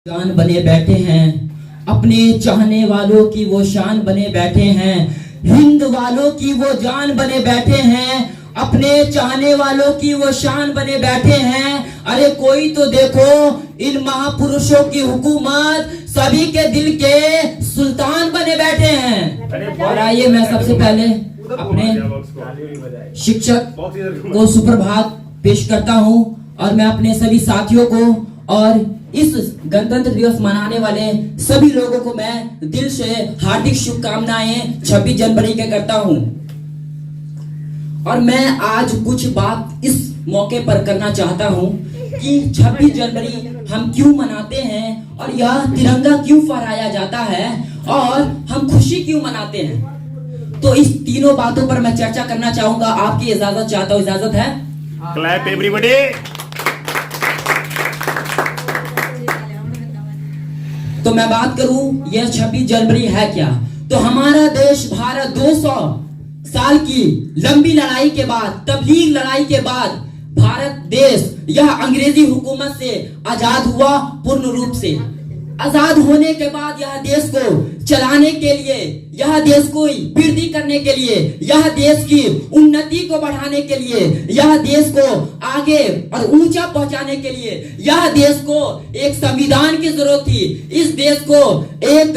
जान बने बैठे हैं, अपने चाहने वालों की वो शान बने बैठे हैं। हिंद वालों की वो जान बने बैठे हैं, अपने चाहने वालों की वो शान बने बैठे हैं। अरे कोई तो देखो इन महापुरुषों की हुकूमत, सभी के दिल के सुल्तान बने बैठे हैं। और आइए मैं सबसे पहले अपने शिक्षक को सुप्रभात पेश करता हूं और मैं अपने सभी साथियों को और इस गणतंत्र दिवस मनाने वाले सभी लोगों को मैं दिल से हार्दिक शुभकामनाएं 26 जनवरी के करता हूं। और मैं आज कुछ बात इस मौके पर करना चाहता हूं कि 26 जनवरी हम क्यों मनाते हैं और यह तिरंगा क्यों फहराया जाता है और हम खुशी क्यों मनाते हैं। तो इस तीनों बातों पर मैं चर्चा करना चाहूंगा। आपकी इजाजत चाहता हूं, इजाजत है? Clap everybody. तो मैं बात करूं यह 26 जनवरी है क्या। तो हमारा देश भारत 200 साल की लंबी लड़ाई के बाद, तबलीग लड़ाई के बाद भारत देश यह अंग्रेजी हुकूमत से आजाद हुआ। पूर्ण रूप से आजाद होने के बाद यह देश को चलाने के लिए, यह देश को वृद्धि करने के लिए, यह देश की उन्नति को बढ़ाने के लिए, यह देश को आगे और ऊंचा पहुंचाने के लिए यह देश को एक संविधान की जरूरत थी। इस देश को एक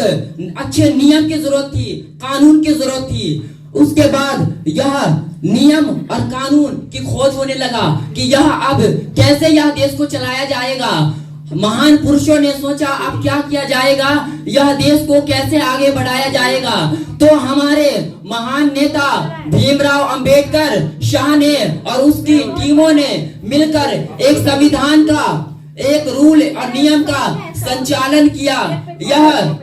अच्छे नियम की जरूरत थी, कानून की जरूरत थी। उसके बाद यह नियम और कानून की खोज होने लगा कि यह अब कैसे यह देश को चलाया जाएगा। महान पुरुषों ने सोचा अब क्या किया जाएगा, यह देश को कैसे आगे बढ़ाया जाएगा। तो हमारे महान नेता भीमराव अंबेडकर शाह ने और उसकी टीमों ने मिलकर एक संविधान का, एक रूल और नियम का संचालन किया। यह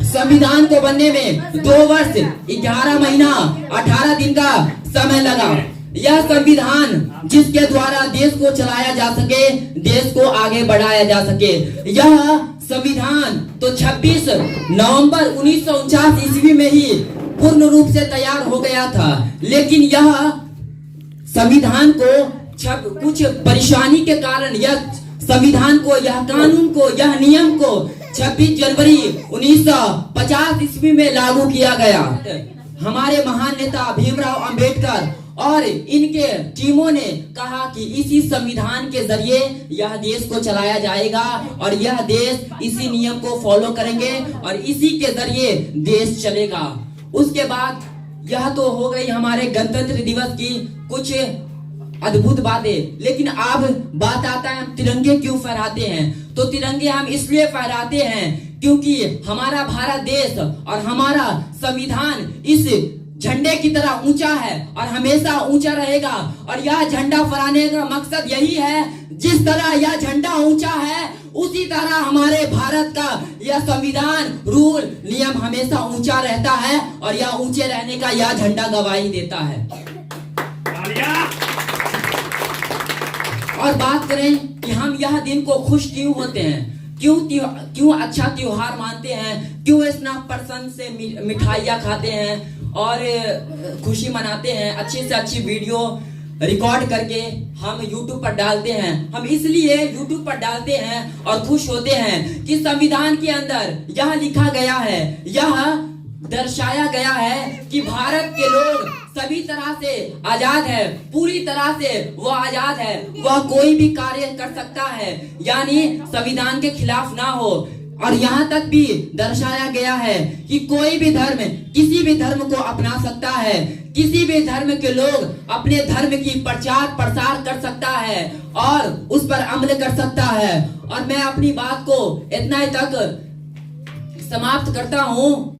संविधान को बनने में 2 वर्ष 11 महीना 18 दिन का समय लगा। यह संविधान जिसके द्वारा देश को चलाया जा सके, देश को आगे बढ़ाया जा सके। यह संविधान तो 26 नवंबर 1949 ईस्वी में ही पूर्ण रूप से तैयार हो गया था। लेकिन यह संविधान को कुछ परेशानी के कारण यह संविधान को, यह कानून को, यह नियम को 26 जनवरी 1950 ईस्वी में लागू किया गया। हमारे महान नेता भीमराव अंबेडकर और इनके टीमों ने कहा कि इसी संविधान के जरिए यह देश को चलाया जाएगा और यह देश इसी नियम को फॉलो करेंगे और इसी के जरिए देश चलेगा। उसके बाद यह तो हो गई हमारे गणतंत्र दिवस की कुछ अद्भुत बातें। लेकिन अब बात आता है हम तिरंगे क्यों फहराते हैं। तो तिरंगे हम इसलिए फहराते हैं क्योंकि हमारा भारत देश और हमारा संविधान इस झंडे की तरह ऊंचा है और हमेशा ऊंचा रहेगा। और यह झंडा फहराने का मकसद यही है, जिस तरह यह झंडा ऊंचा है उसी तरह हमारे भारत का यह संविधान, रूल, नियम हमेशा ऊंचा रहता है और यह ऊंचे रहने का यह झंडा गवाही देता है। और बात करें कि हम यह दिन को खुश क्यों होते हैं, क्यों अच्छा त्योहार मानते हैं, क्यों इतना प्रसन्न से मिठाइयाँ खाते हैं और खुशी मनाते हैं, अच्छी से अच्छी वीडियो रिकॉर्ड करके हम YouTube पर डालते हैं। हम इसलिए YouTube पर डालते हैं और खुश होते हैं कि संविधान के अंदर यह लिखा गया है, यह दर्शाया गया है कि भारत के लोग सभी तरह से आजाद है, पूरी तरह से वह आजाद है, वह कोई भी कार्य कर सकता है, यानी संविधान के खिलाफ ना हो। और यहाँ तक भी दर्शाया गया है कि कोई भी धर्म किसी भी धर्म को अपना सकता है, किसी भी धर्म के लोग अपने धर्म की प्रचार प्रसार कर सकता है और उस पर अमल कर सकता है। और मैं अपनी बात को इतना ही तक समाप्त करता हूँ।